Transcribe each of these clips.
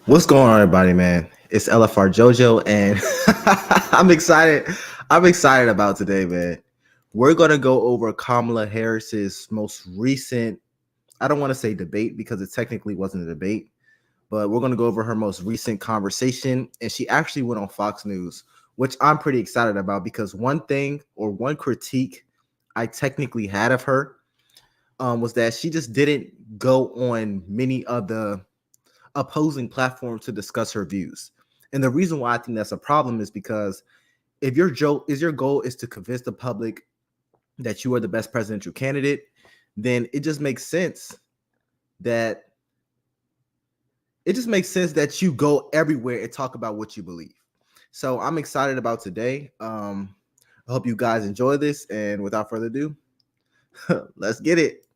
What's going on, everybody, man? It's LFR Jojo, and I'm excited. I'm excited about today, man. We're gonna go over Kamala Harris's most recent. I don't want to say debate because it technically wasn't a debate, but we're gonna go over her most recent conversation, and she actually went on Fox News, which I'm pretty excited about because one thing or one critique I technically had of her was that she just didn't go on many of the opposing platforms to discuss her views. And the reason why I think that's a problem is because if your goal is to convince the public that you are the best presidential candidate, then that it just makes sense that you go everywhere and talk about what you believe. So I'm excited about today. I hope you guys enjoy this. And without further ado, let's get it.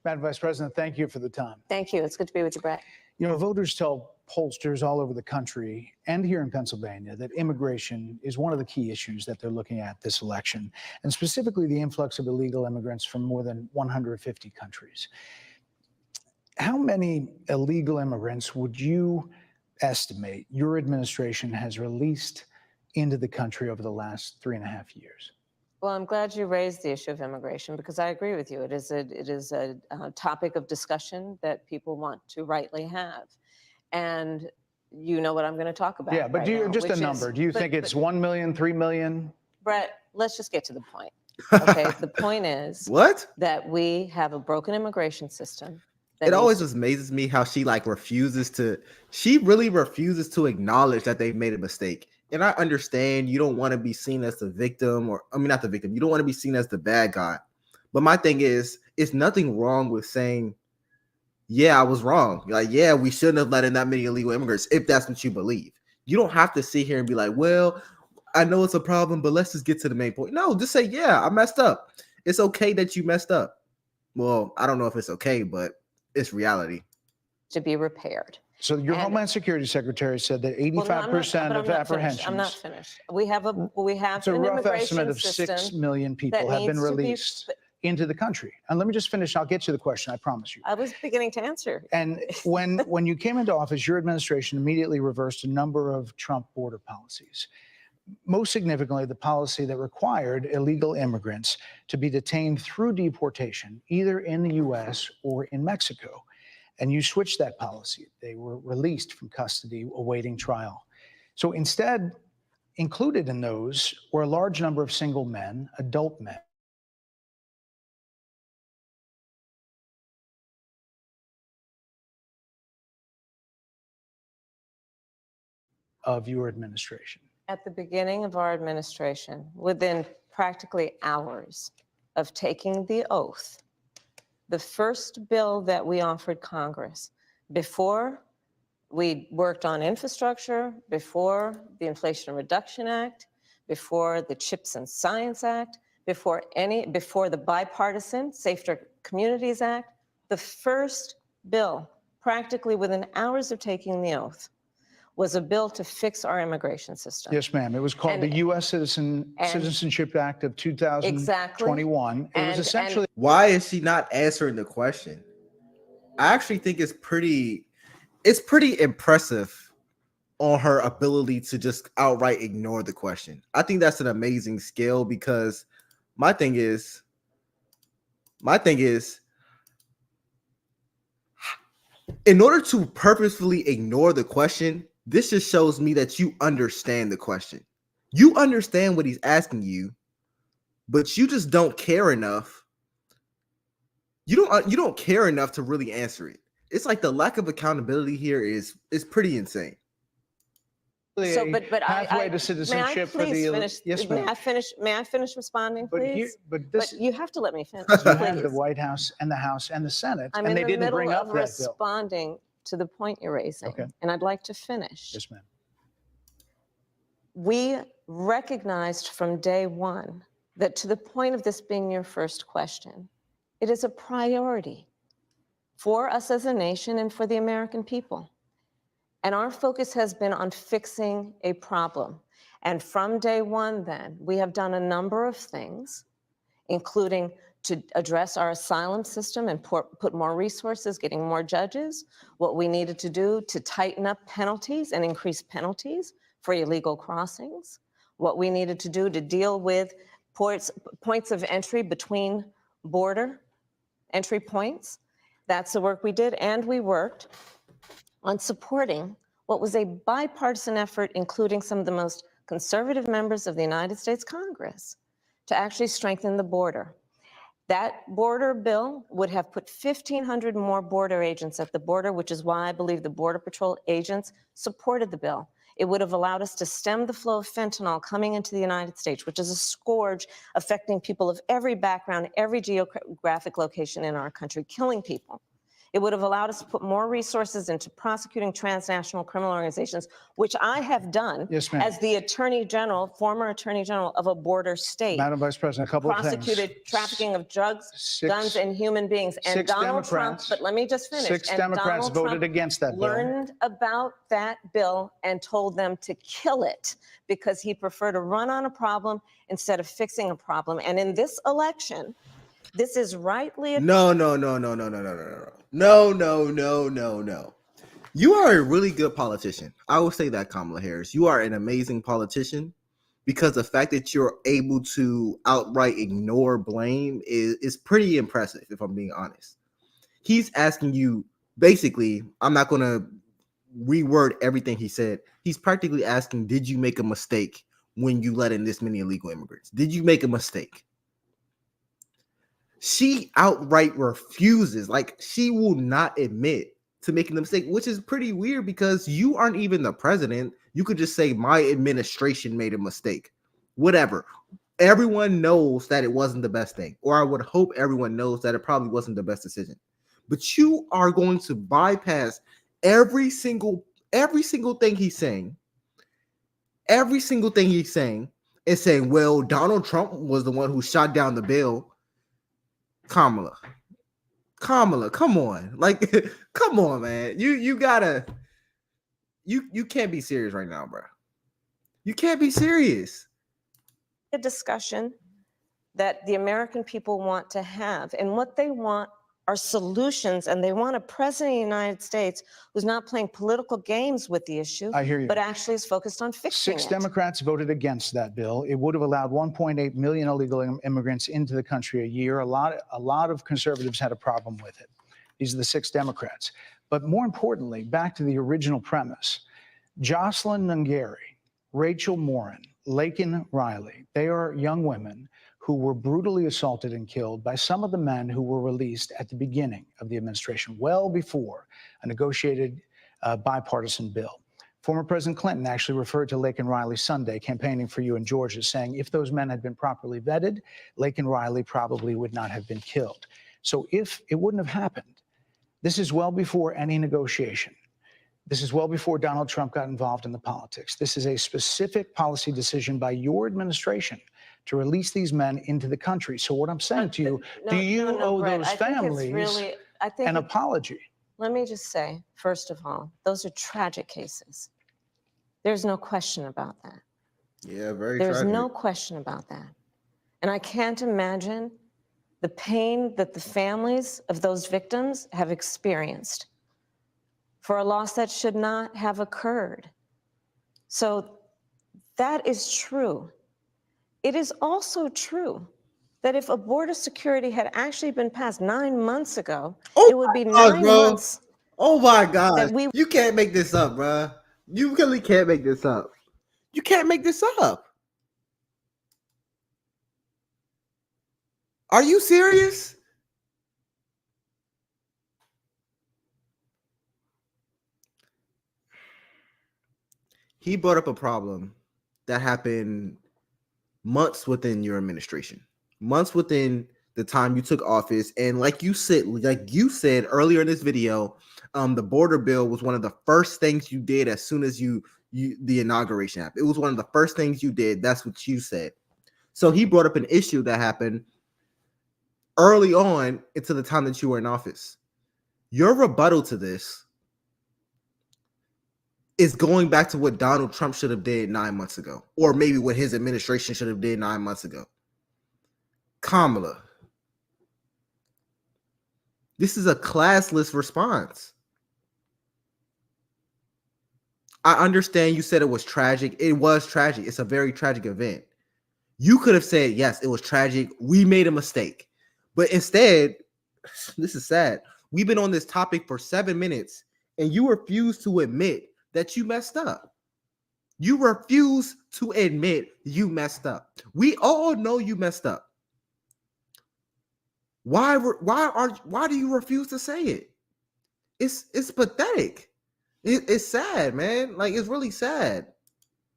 Madam Vice President, thank you for the time. Thank you. It's good to be with you, Brett. You know, voters tell pollsters all over the country and here in Pennsylvania that immigration is one of the key issues that they're looking at this election, and specifically the influx of illegal immigrants from more than 150 countries. How many illegal immigrants would you estimate your administration has released into the country over the last 3.5 years? Well, I'm glad you raised the issue of immigration because I agree with you. It is a topic of discussion that people want to rightly have. And you know what I'm going to talk about. Yeah, but right just a number. Do you think it's 1 million, 3 million? Brett, let's just get to the point. Okay, the point is that we have a broken immigration system. It always just amazes me how she really refuses to acknowledge that they've made a mistake. And I understand you don't want to be seen as the victim, not the victim. You don't want to be seen as the bad guy. But my thing is, it's nothing wrong with saying, yeah, I was wrong. Like, yeah, we shouldn't have let in that many illegal immigrants if that's what you believe. You don't have to sit here and be like, well, I know it's a problem, but let's just get to the main point. No, just say, yeah, I messed up. It's okay that you messed up. Well, I don't know if it's okay, but it's reality. To be repaired. So your Homeland Security Secretary said that 85% of apprehensions. I'm not finished. We have it's a rough estimate of 6 million people have been released into the country. And let me just finish. I'll get to the question. I promise you. I was beginning to answer. And when you came into office, your administration immediately reversed a number of Trump border policies. Most significantly, the policy that required illegal immigrants to be detained through deportation, either in the U.S. or in Mexico. And you switched that policy. They were released from custody awaiting trial. So instead, included in those were a large number of single men, adult men, of your administration. At the beginning of our administration, within practically hours of taking the oath, the first bill that we offered Congress, before we worked on infrastructure, before the Inflation Reduction Act, before the CHIPS and Science Act, before the bipartisan Safer Communities Act, the first bill, practically within hours of taking the oath, was a bill to fix our immigration system. Yes, ma'am. It was called the U.S. Citizenship Act of 2021. Exactly. It was essentially. Why is she not answering the question? I actually think it's pretty impressive on her ability to just outright ignore the question. I think that's an amazing skill because my thing is, in order to purposefully ignore the question, this just shows me that you understand the question. You understand what he's asking you, but you just don't care enough. You don't care enough to really answer it. It's like the lack of accountability here is pretty insane. So, but pathway to citizenship for the finish, yes, ma'am. May I finish responding, please? But you have to let me finish. You have the White House and the House and the Senate, and they didn't bring up that bill. I'm responding to the point you're raising, and I'd like to finish. Yes, ma'am. We recognized from day one that, to the point of this being your first question, it is a priority for us as a nation and for the American people. And our focus has been on fixing a problem. And from day one, then, we have done a number of things, including to address our asylum system and put more resources, getting more judges, what we needed to do to tighten up penalties and increase penalties for illegal crossings, what we needed to do to deal with points of entry between border entry points. That's the work we did, and we worked on supporting what was a bipartisan effort, including some of the most conservative members of the United States Congress, to actually strengthen the border. That border bill would have put 1,500 more border agents at the border, which is why I believe the Border Patrol agents supported the bill. It would have allowed us to stem the flow of fentanyl coming into the United States, which is a scourge affecting people of every background, every geographic location in our country, killing people. It would have allowed us to put more resources into prosecuting transnational criminal organizations, which I have done as the Attorney General, former Attorney General of a border state. Madam Vice President, a couple of things. Prosecuted trafficking of drugs, guns, and human beings. And Donald Trump, but let me just finish. Six Democrats voted against that bill. Learned about that bill and told them to kill it because he preferred to run on a problem instead of fixing a problem. And in this election, this is rightly No. You are a really good politician. I will say that, Kamala Harris. You are an amazing politician because the fact that you're able to outright ignore blame is pretty impressive, if I'm being honest. He's asking you, basically, I'm not going to reword everything he said. He's practically asking, did you make a mistake when you let in this many illegal immigrants? Did you make a mistake? She outright refuses, like she will not admit to making the mistake, which is pretty weird because you aren't even the president. You could just say my administration made a mistake. Whatever. Everyone knows that it wasn't the best thing, or I would hope everyone knows that it probably wasn't the best decision. But you are going to bypass every single thing he's saying. Every single thing he's saying is saying, well, Donald Trump was the one who shot down the bill. Kamala, come on. Like, come on, man. You gotta, you can't be serious right now, bro. You can't be serious. A discussion that the American people want to have, and what they want are solutions, and they want a president of the United States who's not playing political games with the issue, I hear you, but actually is focused on fixing it. Six Democrats voted against that bill. It would have allowed 1.8 million illegal immigrants into the country a year. A lot of conservatives had a problem with it. These are the six Democrats. But more importantly, back to the original premise, Jocelyn Nungari, Rachel Morin, Laken Riley, they are young women who were brutally assaulted and killed by some of the men who were released at the beginning of the administration, well before a negotiated bipartisan bill. Former President Clinton actually referred to Laken Riley Sunday campaigning for you in Georgia, saying if those men had been properly vetted, Laken Riley probably would not have been killed. So if it wouldn't have happened, this is well before any negotiation. This is well before Donald Trump got involved in the politics. This is a specific policy decision by your administration to release these men into the country. So what I'm saying to you, do you owe Brett, those families an apology? Let me just say, first of all, those are tragic cases. There's no question about that. Yeah, very There's tragic. no question about that. And I can't imagine the pain that the families of those victims have experienced for a loss that should not have occurred. So that is true. It is also true that if a border security had actually been passed 9 months ago, it would be 9 months. Oh my God. You can't make this up, bro. You really can't make this up. You can't make this up. Are you serious? He brought up a problem that happened months within your administration, months within the time you took office. And like you said earlier in this video, the border bill was one of the first things you did as soon as the inauguration happened. It was one of the first things you did. That's what you said. So he brought up an issue that happened early on into the time that you were in office. Your rebuttal to this is going back to what Donald Trump should have did 9 months ago, or maybe what his administration should have did 9 months ago. Kamala, This is a classless response. I understand you said it was tragic. It was tragic. It's a very tragic event. You could have said, yes, it was tragic. We made a mistake. But instead, this is sad. We've been on this topic for 7 minutes and you refuse to admit that you messed up. You refuse to admit you messed up. We all know you messed up. Why do you refuse to say it? It's pathetic. It's sad, man. Like, it's really sad.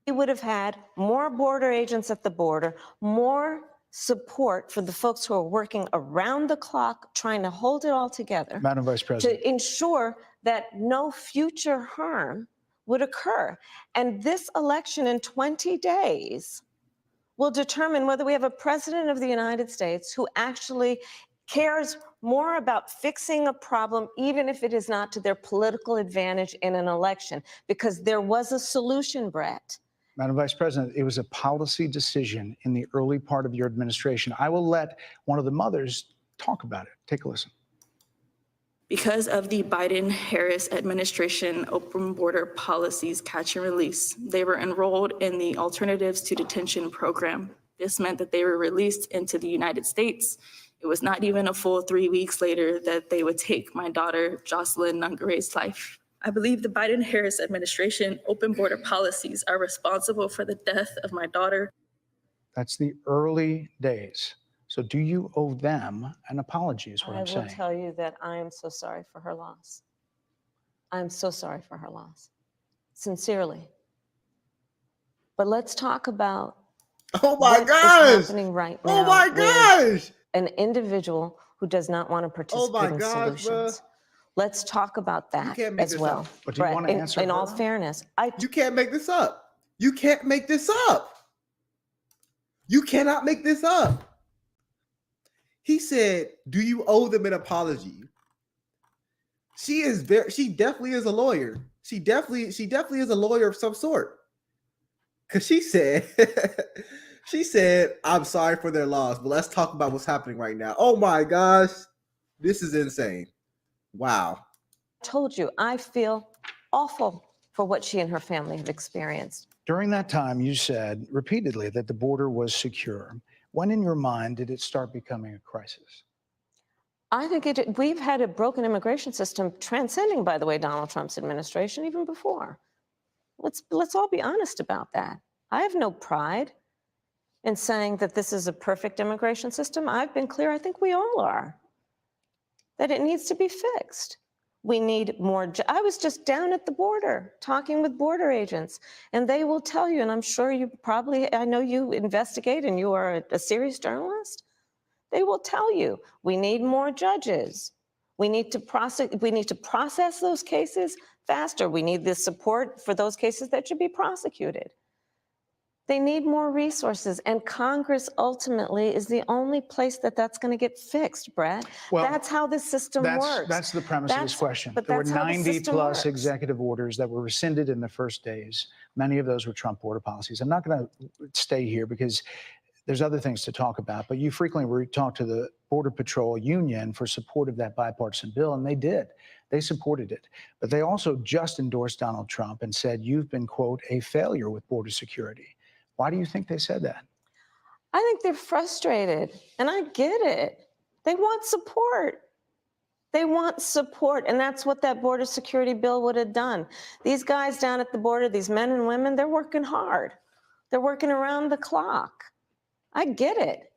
We would have had more border agents at the border, more support for the folks who are working around the clock trying to hold it all together. Madam Vice President. To ensure that no future harm would occur. And this election in 20 days will determine whether we have a president of the United States who actually cares more about fixing a problem, even if it is not to their political advantage in an election, because there was a solution, Brett. Madam Vice President, it was a policy decision in the early part of your administration. I will let one of the mothers talk about it. Take a listen. Because of the Biden-Harris administration open border policies catch and release, they were enrolled in the Alternatives to Detention program. This meant that they were released into the United States. It was not even a full 3 weeks later that they would take my daughter, Jocelyn Nungare's life. I believe the Biden-Harris administration open border policies are responsible for the death of my daughter. That's the early days. So do you owe them an apology is what I'm saying. I will tell you that I am so sorry for her loss. I am so sorry for her loss. Sincerely. But let's talk about what is happening right now. Oh my gosh! An individual who does not want to participate in solutions. Let's talk about that as well. But do you want to answer in all fairness, you can't make this up. You can't make this up. You cannot make this up. He said, do you owe them an apology? She definitely is a lawyer. She definitely is a lawyer of some sort. Cause she said, I'm sorry for their loss, but let's talk about what's happening right now. Oh my gosh, this is insane. Wow. I told you, I feel awful for what she and her family have experienced. During that time, you said repeatedly that the border was secure. When in your mind did it start becoming a crisis? I think we've had a broken immigration system transcending, by the way, Donald Trump's administration even before. Let's all be honest about that. I have no pride in saying that this is a perfect immigration system. I've been clear, I think we all are, that it needs to be fixed. We need more. I was just down at the border talking with border agents, and they will tell you, and I'm sure you probably, I know you investigate and you are a serious journalist. They will tell you, we need more judges. We need to process those cases faster. We need the support for those cases that should be prosecuted. They need more resources, and Congress ultimately is the only place that's going to get fixed, Brett. Well, that's how this system works. That's the premise of this question. There were 90+ executive orders that were rescinded in the first days. Many of those were Trump border policies. I'm not going to stay here because there's other things to talk about, but you frequently talk to the Border Patrol Union for support of that bipartisan bill, and they did. They supported it. But they also just endorsed Donald Trump and said, you've been, quote, a failure with border security. Why do you think they said that? I think they're frustrated, and I get it. They want support. They want support, and that's what that border security bill would have done. These guys down at the border, these men and women, they're working hard. They're working around the clock. I get it.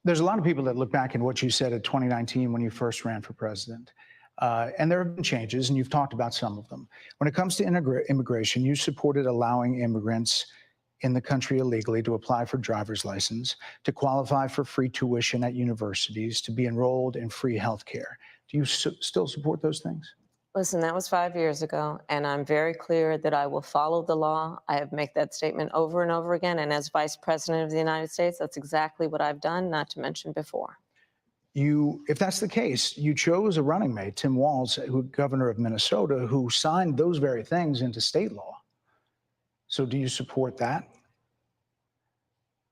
There's a lot of people that look back at what you said in 2019 when you first ran for president. And there have been changes, and you've talked about some of them. When it comes to immigration, you supported allowing immigrants in the country illegally to apply for driver's license, to qualify for free tuition at universities, to be enrolled in free health care. Do you still support those things? Listen, that was 5 years ago, and I'm very clear that I will follow the law. I have made that statement over and over again, and as Vice President of the United States, that's exactly what I've done, not to mention before. If that's the case, you chose a running mate, Tim Walz, governor of Minnesota, who signed those very things into state law. So do you support that?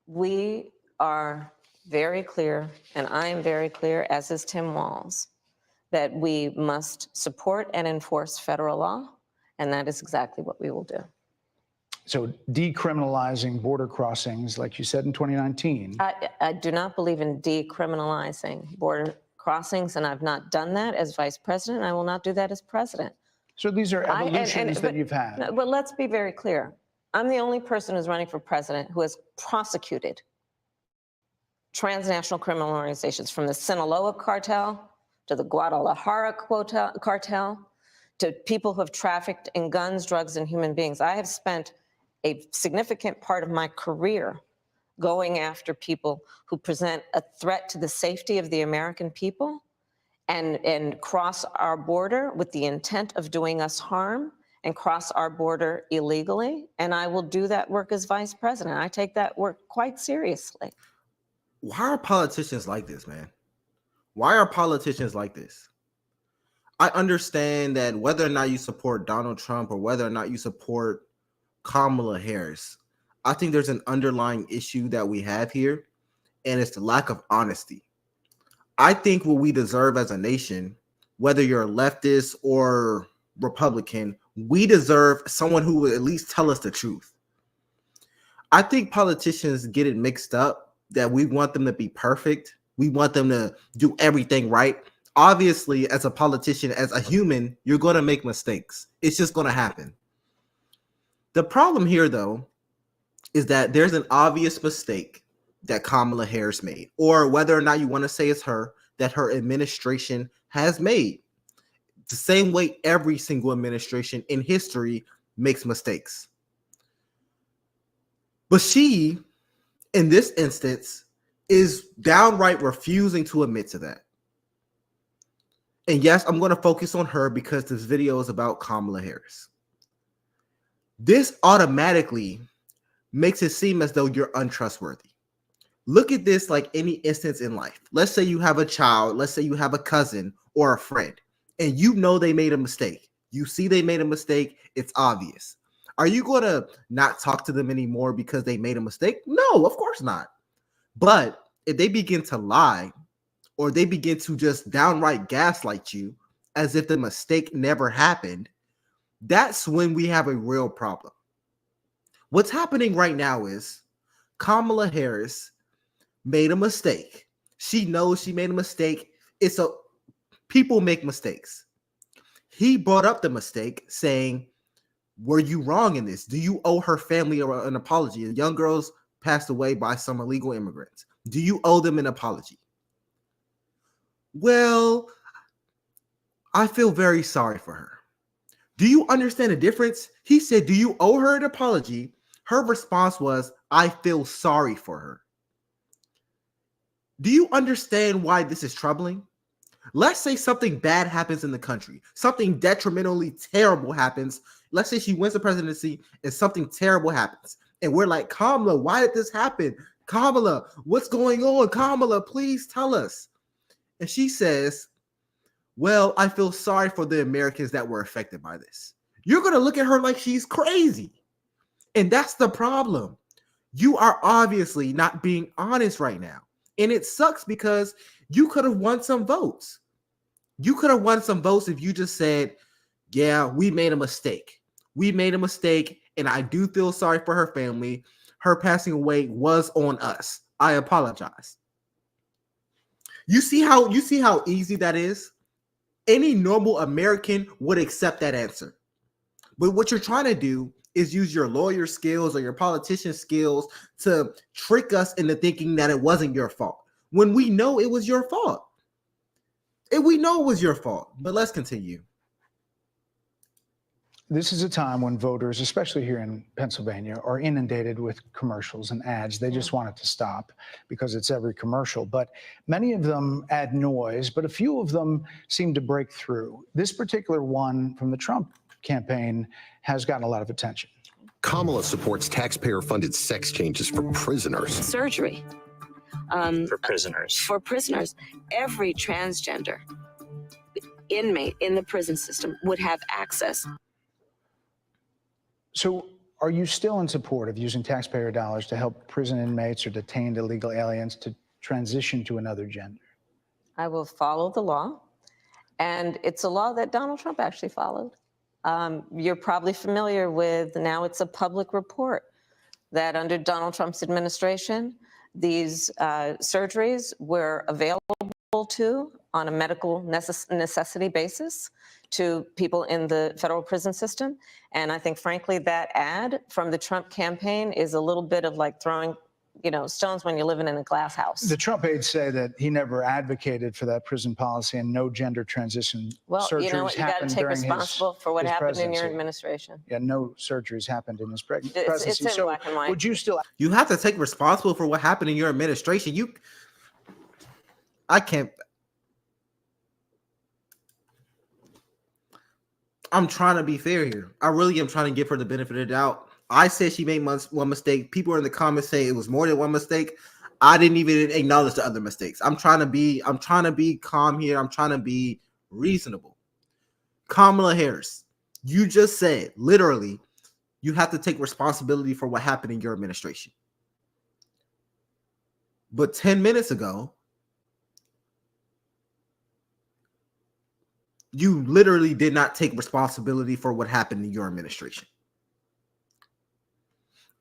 We are very clear, and I am very clear, as is Tim Walz, that we must support and enforce federal law, and that is exactly what we will do. So decriminalizing border crossings, like you said in 2019. I do not believe in decriminalizing border crossings, and I've not done that as vice president. I will not do that as president. So these are evolutions that you've had. But let's be very clear. I'm the only person who's running for president who has prosecuted transnational criminal organizations, from the Sinaloa cartel to the Guadalajara cartel to people who have trafficked in guns, drugs, and human beings. I have spent a significant part of my career going after people who present a threat to the safety of the American people and cross our border with the intent of doing us harm and cross our border illegally. And I will do that work as vice president. I take that work quite seriously. Why are politicians like this, man? Why are politicians like this? I understand that whether or not you support Donald Trump or whether or not you support Kamala Harris, I think there's an underlying issue that we have here, and it's the lack of honesty. I think what we deserve as a nation, whether you're a leftist or Republican, we deserve someone who will at least tell us the truth. I think politicians get it mixed up that we want them to be perfect. We want them to do everything right. Obviously, as a politician, as a human, you're going to make mistakes. It's just going to happen. The problem here, though, is that there's an obvious mistake that Kamala Harris made, or whether or not you want to say it's her, that her administration has made. The same way every single administration in history makes mistakes. But she, in this instance, is downright refusing to admit to that. And yes, I'm going to focus on her because this video is about Kamala Harris. This automatically makes it seem as though you're untrustworthy. Look at this like any instance in life. Let's say you have a child, let's say you have a cousin or a friend, and you know they made a mistake. You see they made a mistake, it's obvious. Are you going to not talk to them anymore because they made a mistake? No, of course not. But if they begin to lie, or they begin to just downright gaslight you as if the mistake never happened, that's when we have a real problem. What's happening right now is Kamala Harris made a mistake. She knows she made a mistake. People make mistakes. He brought up the mistake saying, were you wrong in this? Do you owe her family an apology? The young girls passed away by some illegal immigrants. Do you owe them an apology? Well, I feel very sorry for her. Do you understand the difference? He said, do you owe her an apology? Her response was, I feel sorry for her. Do you understand why this is troubling? Let's say something bad happens in the country. Something detrimentally terrible happens. Let's say she wins the presidency and something terrible happens. And we're like, Kamala, why did this happen? Kamala, what's going on? Kamala, please tell us. And she says, well, I feel sorry for the Americans that were affected by this. You're going to look at her like she's crazy. And that's the problem. You are obviously not being honest right now. And it sucks because you could have won some votes. You could have won some votes if you just said, yeah, we made a mistake. We made a mistake, and I do feel sorry for her family. Her passing away was on us. I apologize. You see how easy that is? Any normal American would accept that answer. But what you're trying to do is use your lawyer skills or your politician skills to trick us into thinking that it wasn't your fault, when we know it was your fault. And we know it was your fault. But let's continue. This is a time when voters, especially here in Pennsylvania, are inundated with commercials and ads. They just want it to stop because it's every commercial. But many of them add noise, but a few of them seem to break through. This particular one from the Trump campaign has gotten a lot of attention. Kamala supports taxpayer-funded sex changes for prisoners. Surgery. For prisoners. For prisoners. Every transgender inmate in the prison system would have access. So are you still in support of using taxpayer dollars to help prison inmates or detained illegal aliens to transition to another gender? I will follow the law. And it's a law that Donald Trump actually followed. You're probably familiar with, now it's a public report, that under Donald Trump's administration, these surgeries were available to on a medical necessity basis to people in the federal prison system. And I think, frankly, that ad from the Trump campaign is a little bit of like throwing, stones when you're living in a glass house. The Trump aides say that he never advocated for that prison policy and no gender transition surgeries you know what? You got to happened take during responsible for what his happened in your presidency. administration. Yeah, no surgeries happened in his presidency. It's in So black and white. would you still? You have to take responsible for what happened in your administration. I can't. I'm trying to be fair here. I really am trying to give her the benefit of the doubt. I said she made one mistake. People in the comments say it was more than one mistake. I didn't even acknowledge the other mistakes. I'm trying to be calm here. I'm trying to be reasonable. Kamala Harris, you just said literally you have to take responsibility for what happened in your administration. But 10 minutes ago, you literally did not take responsibility for what happened in your administration.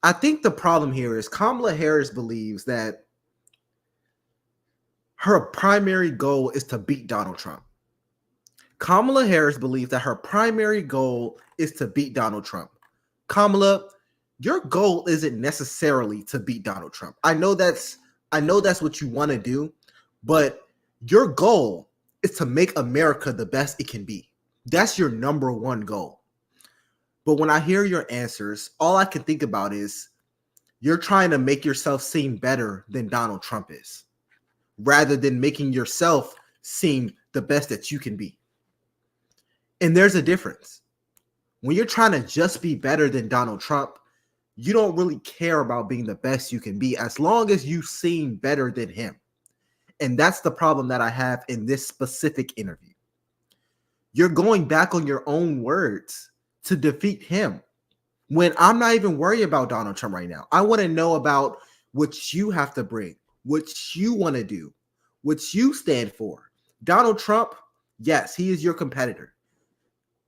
I think the problem here is Kamala Harris believes that her primary goal is to beat Donald Trump. Kamala Harris believes that her primary goal is to beat Donald Trump. Kamala, your goal isn't necessarily to beat Donald Trump. I know that's what you want to do, but your goal is to make America the best it can be. That's your number one goal. But when I hear your answers, all I can think about is you're trying to make yourself seem better than Donald Trump is, rather than making yourself seem the best that you can be. And there's a difference. When you're trying to just be better than Donald Trump, you don't really care about being the best you can be as long as you seem better than him. And that's the problem that I have in this specific interview. You're going back on your own words to defeat him when I'm not even worried about Donald Trump right now. I want to know about what you have to bring, what you want to do, what you stand for. Donald Trump, yes, he is your competitor.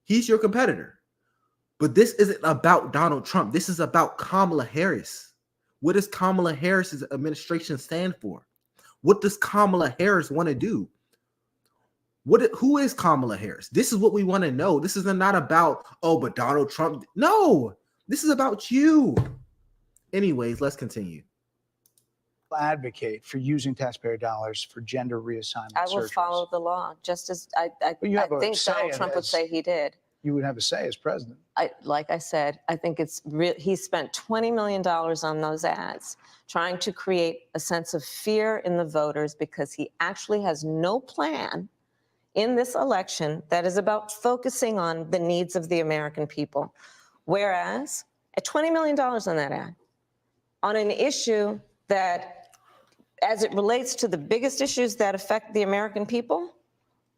He's your competitor. But this isn't about Donald Trump. This is about Kamala Harris. What does Kamala Harris's administration stand for? What does Kamala Harris want to do? Who is Kamala Harris? This is what we want to know. This is not about, but Donald Trump. No, this is about you. Anyways, let's continue. Advocate for using taxpayer dollars for gender reassignment. I will surgeries. follow the law, just as I think say Donald in Trump would this. say he did. You would have a say as president. Like I said, I think it's he spent $20 million on those ads, trying to create a sense of fear in the voters because he actually has no plan in this election that is about focusing on the needs of the American people. Whereas at $20 million on that ad, on an issue that, as it relates to the biggest issues that affect the American people,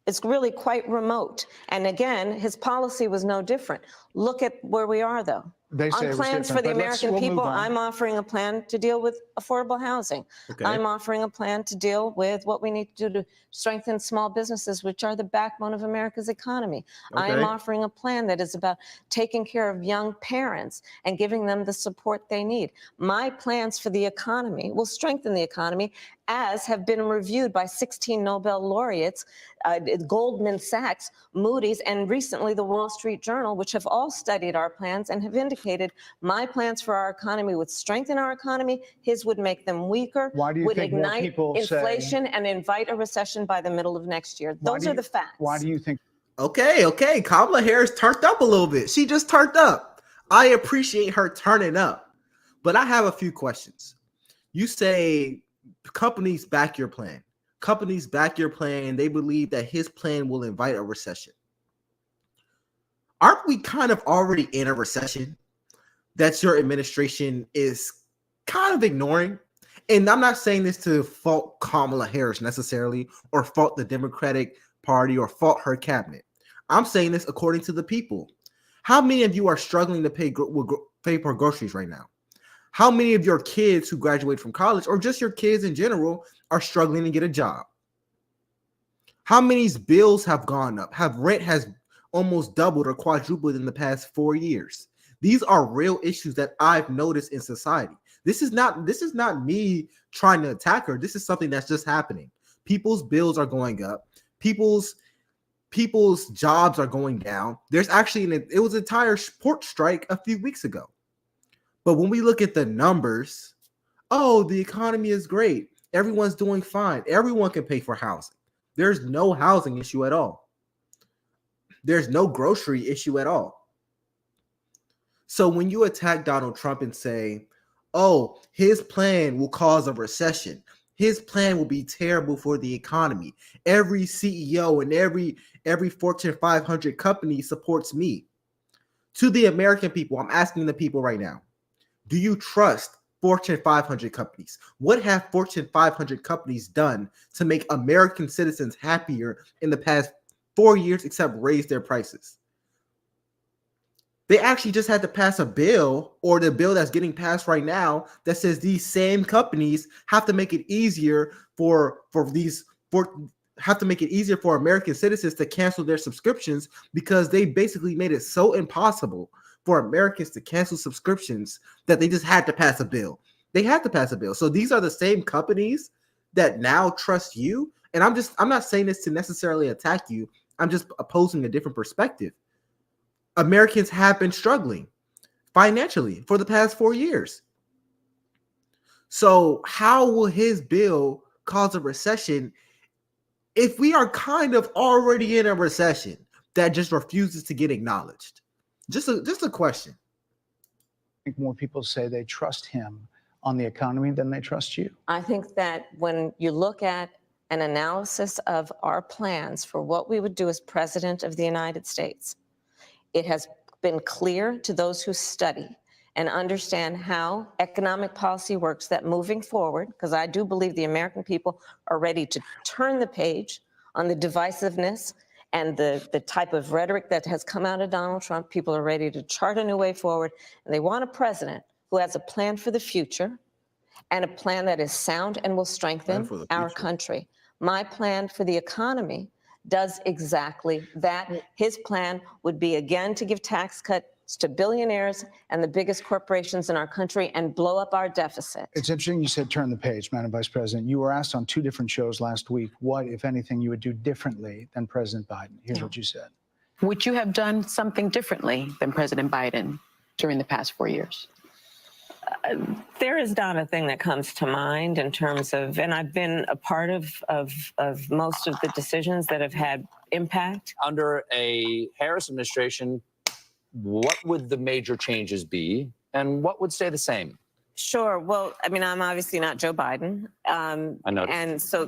it's really quite remote. And again, his policy was no different. Look at where we are, though. They say On it was plans for different, the but American we'll move people, on. I'm offering a plan to deal with affordable housing. Okay. I'm offering a plan to deal with what we need to do to strengthen small businesses, which are the backbone of America's economy. I am Okay. offering a plan that is about taking care of young parents and giving them the support they need. My plans for the economy will strengthen the economy, as have been reviewed by 16 Nobel laureates, Goldman Sachs, Moody's, and recently the Wall Street Journal, which have all studied our plans and have indicated my plans for our economy would strengthen our economy, his would make them weaker, Why do you would think more ignite people say- inflation and invite a recession by the middle of next year. Why Those do are you- the facts. Why do you think? Okay. Kamala Harris turned up a little bit. She just turned up. I appreciate her turning up. But I have a few questions. You say companies back your plan. Companies back your plan. They believe that his plan will invite a recession. Aren't we kind of already in a recession that your administration is kind of ignoring? And I'm not saying this to fault Kamala Harris necessarily, or fault the Democratic Party, or fault her cabinet. I'm saying this according to the people. How many of you are struggling to pay for groceries right now? How many of your kids who graduate from college, or just your kids in general, are struggling to get a job? How many bills have gone up? Have rent has almost doubled or quadrupled in the past 4 years? These are real issues that I've noticed in society. This is not me trying to attack her. This is something that's just happening. People's bills are going up. People's jobs are going down. There's actually it was an entire port strike a few weeks ago. But when we look at the numbers, oh, the economy is great. Everyone's doing fine. Everyone can pay for housing. There's no housing issue at all. There's no grocery issue at all. So when you attack Donald Trump and say, oh, his plan will cause a recession, his plan will be terrible for the economy, every CEO and every Fortune 500 company supports me. To the American people, I'm asking the people right now, do you trust Fortune 500 companies? What have Fortune 500 companies done to make American citizens happier in the past 4 years except raise their prices? They actually just had to pass a bill, or the bill that's getting passed right now, that says these same companies have to make it easier for American citizens to cancel their subscriptions, because they basically made it so impossible for Americans to cancel subscriptions that they just had to pass a bill. They had to pass a bill. So these are the same companies that now trust you. And I'm not saying this to necessarily attack you. I'm just opposing a different perspective. Americans have been struggling financially for the past 4 years. So how will his bill cause a recession if we are kind of already in a recession that just refuses to get acknowledged? Just a question. I think more people say they trust him on the economy than they trust you. I think that when you look at an analysis of our plans for what we would do as president of the United States, it has been clear to those who study and understand how economic policy works that moving forward, because I do believe the American people are ready to turn the page on the divisiveness and the type of rhetoric that has come out of Donald Trump. People are ready to chart a new way forward, and they want a president who has a plan for the future and a plan that is sound and will strengthen our country. My plan for the economy does exactly that. His plan would be, again, to give tax cuts to billionaires and the biggest corporations in our country and blow up our deficit. It's interesting you said turn the page, Madam Vice President. You were asked on 2 different shows last week what, if anything, you would do differently than President Biden. Here's what you said. Would you have done something differently than President Biden during the past 4 years? There is not a thing that comes to mind in terms of, and I've been a part of most of the decisions that have had impact. Under a Harris administration, what would the major changes be and what would stay the same? Sure. Well, I mean, I'm obviously not Joe Biden. I know. And so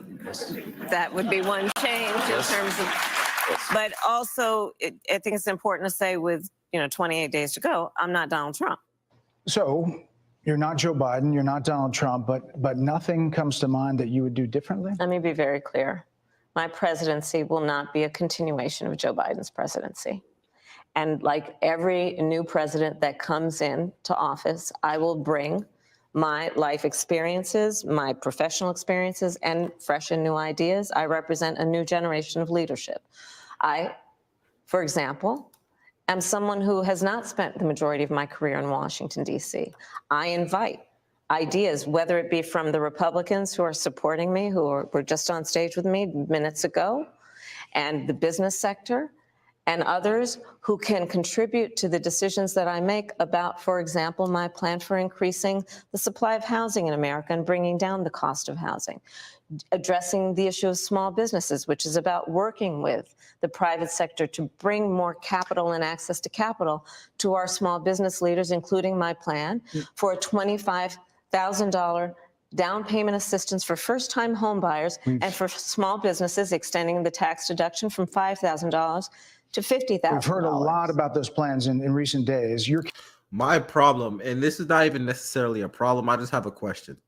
that would be one change in terms of, but also I think it's important to say with, 28 days to go, I'm not Donald Trump. So you're not Joe Biden, you're not Donald Trump, but nothing comes to mind that you would do differently? Let me be very clear. My presidency will not be a continuation of Joe Biden's presidency. And like every new president that comes in to office, I will bring my life experiences, my professional experiences, and fresh and new ideas. I represent a new generation of leadership. I, for example, am someone who has not spent the majority of my career in Washington, D.C. I invite ideas, whether it be from the Republicans who are supporting me, who were just on stage with me minutes ago, and the business sector, and others who can contribute to the decisions that I make about, for example, my plan for increasing the supply of housing in America and bringing down the cost of housing, addressing the issue of small businesses, which is about working with the private sector to bring more capital and access to capital to our small business leaders, including my plan for a $25,000 down payment assistance for first-time home buyers and for small businesses, extending the tax deduction from $5,000 to $50,000. We've heard a lot about those plans in recent days. My problem, and this is not even necessarily a problem, I just have a question.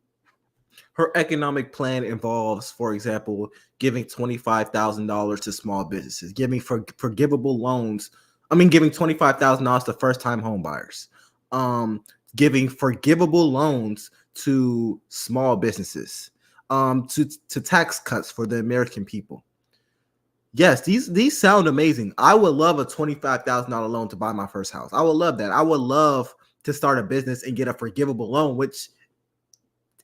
Her economic plan involves, for example, giving $25,000 to small businesses, giving forgivable loans. Giving $25,000 to first-time home buyers, giving forgivable loans to small businesses, to tax cuts for the American people. Yes, these sound amazing. I would love a $25,000 loan to buy my first house. I would love that. I would love to start a business and get a forgivable loan, which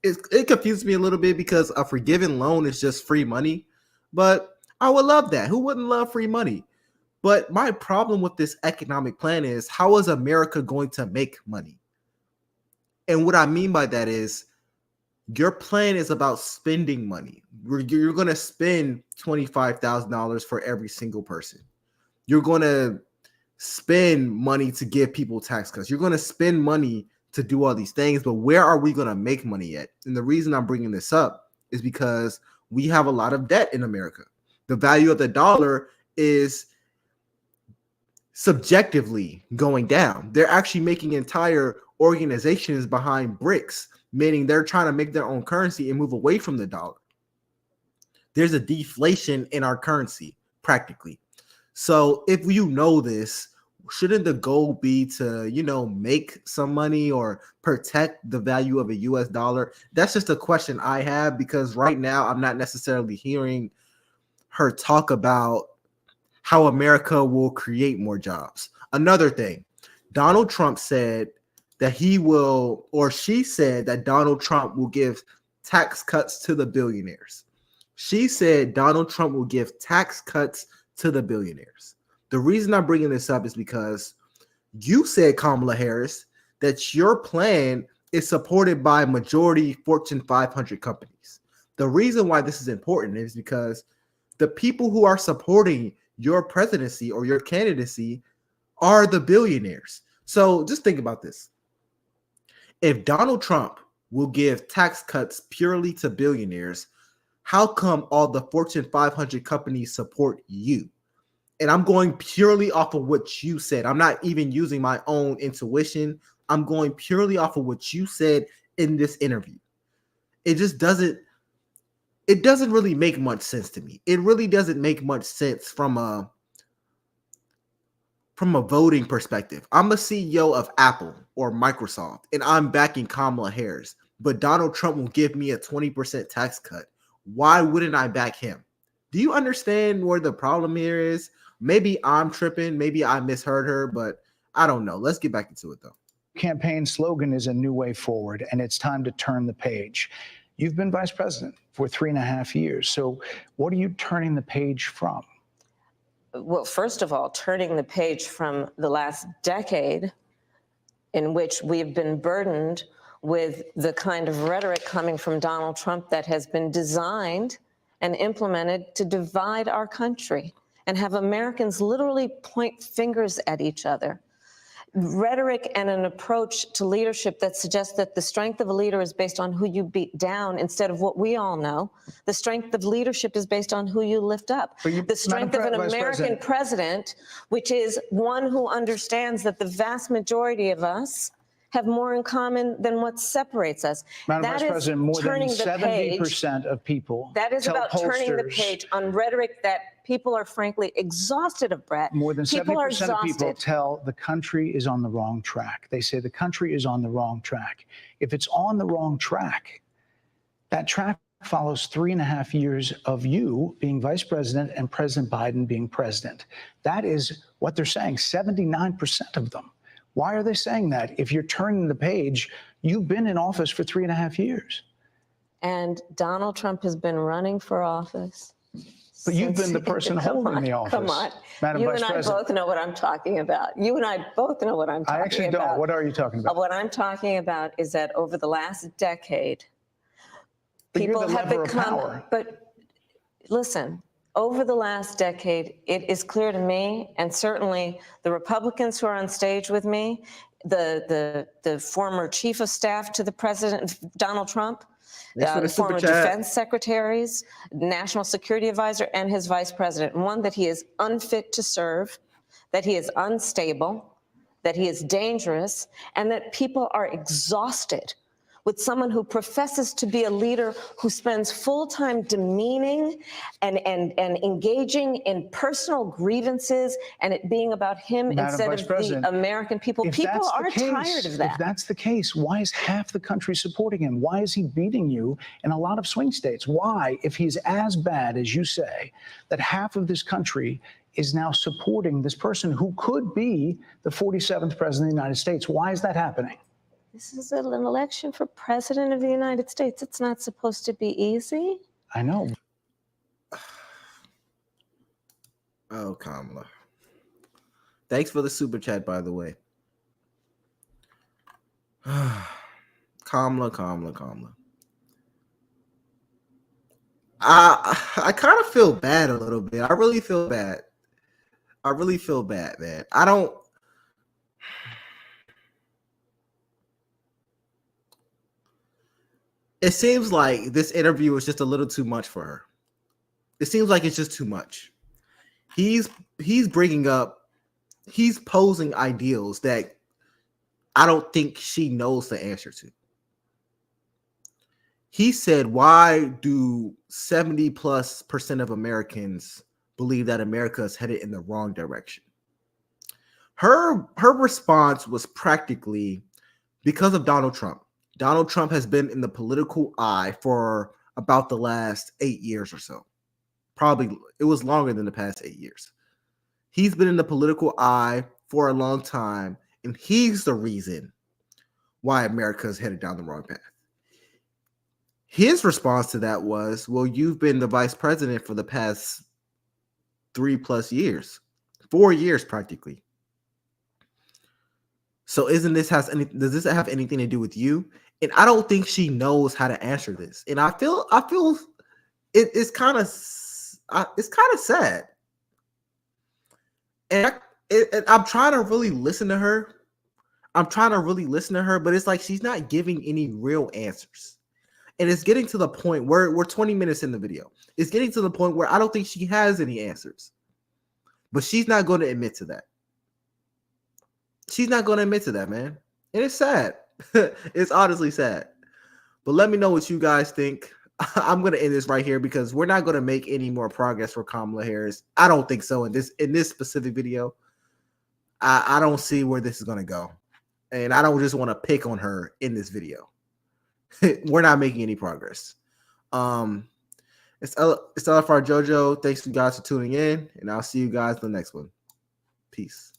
it confuses me a little bit because a forgiven loan is just free money. But I would love that. Who wouldn't love free money? But my problem with this economic plan is, how is America going to make money? And what I mean by that is, your plan is about spending money. You're going to spend $25,000 for every single person. You're going to spend money to give people tax cuts. You're going to spend money to do all these things, but where are we going to make money at? And the reason I'm bringing this up is because we have a lot of debt in America. The value of the dollar is subjectively going down. They're actually making entire organizations behind bricks, meaning they're trying to make their own currency and move away from the dollar. There's a deflation in our currency, practically. So if you know this, shouldn't the goal be to, make some money or protect the value of a US dollar? That's just a question I have, because right now I'm not necessarily hearing her talk about how America will create more jobs. Another thing, Donald Trump said that she said that Donald Trump will give tax cuts to the billionaires. She said Donald Trump will give tax cuts to the billionaires. The reason I'm bringing this up is because you said, Kamala Harris, that your plan is supported by majority Fortune 500 companies. The reason why this is important is because the people who are supporting your presidency or your candidacy are the billionaires. So just think about this. If Donald Trump will give tax cuts purely to billionaires, how come all the Fortune 500 companies support you? And I'm going purely off of what you said. I'm not even using my own intuition. I'm going purely off of what you said in this interview. It doesn't really make much sense to me. It really doesn't make much sense from a voting perspective. I'm a CEO of Apple or Microsoft, and I'm backing Kamala Harris, but Donald Trump will give me a 20% tax cut. Why wouldn't I back him? Do you understand where the problem here is? Maybe I'm tripping. Maybe I misheard her, but I don't know. Let's get back into it, though. Campaign slogan is a new way forward, and it's time to turn the page. You've been vice president for 3.5 years. So what are you turning the page from? Well, first of all, turning the page from the last decade in which we've been burdened with the kind of rhetoric coming from Donald Trump that has been designed and implemented to divide our country and have Americans literally point fingers at each other. Rhetoric and an approach to leadership that suggests that the strength of a leader is based on who you beat down instead of what we all know. The strength of leadership is based on who you lift up. The strength of an American president, which is one who understands that the vast majority of us have more in common than what separates us. Madam Vice President, more than 70% of people that is about turning the page on rhetoric that people are frankly exhausted of, Brett. More than 70% of people tell the country is on the wrong track. They say the country is on the wrong track. If it's on the wrong track, that track follows 3.5 years of you being vice president and President Biden being president. That is what they're saying, 79% of them. Why are they saying that? If you're turning the page, you've been in office for 3.5 years. And Donald Trump has been running for office. But you've been the person holding the office. Come on. Madam You Vice and I President. both know what I'm talking about. You and I both know what I'm talking about. I actually don't. What are you talking about? What I'm talking about is that over the last decade, people have become, but listen, over the last decade, it is clear to me, and certainly the Republicans who are on stage with me, the former chief of staff to the president, Donald Trump, the former defense secretaries, national security advisor, and his vice president. One, that he is unfit to serve, that he is unstable, that he is dangerous, and that people are exhausted with someone who professes to be a leader who spends full time demeaning and engaging in personal grievances and it being about him Madam instead Vice of President, the American people. People are tired of that. If that's the case, why is half the country supporting him? Why is he beating you in a lot of swing states? Why, if he's as bad as you say, that half of this country is now supporting this person who could be the 47th president of the United States? Why is that happening? This is an election for president of the United States. It's not supposed to be easy. I know. Oh, Kamala. Thanks for the super chat, by the way. Kamala. I kind of feel bad a little bit. I really feel bad. Man. I don't. It seems like this interview was just a little too much for her. It seems like it's just too much. He's posing ideals that I don't think she knows the answer to. He said, why do 70+% of Americans believe that America is headed in the wrong direction? Her response was practically because of Donald Trump. Donald Trump has been in the political eye for about the last 8 years or so. Probably it was longer than the past 8 years. He's been in the political eye for a long time, and he's the reason why America is headed down the wrong path. His response to that was, well, you've been the vice president for the past 3+ years, 4 years practically. So does this have anything to do with you? And I don't think she knows how to answer this. And I feel it's kind of sad. And I'm trying to really listen to her. But it's like she's not giving any real answers. And it's getting to the point where we're 20 minutes in the video. It's getting to the point where I don't think she has any answers. But she's not going to admit to that. She's not going to admit to that, man. And it's sad. It's honestly sad. But let me know what you guys think. I'm going to end this right here because we're not going to make any more progress for Kamala Harris. I don't think so in this specific video. I don't see where this is going to go. And I don't just want to pick on her in this video. We're not making any progress. It's LFR Jojo. Thanks you guys for tuning in. And I'll see you guys in the next one. Peace.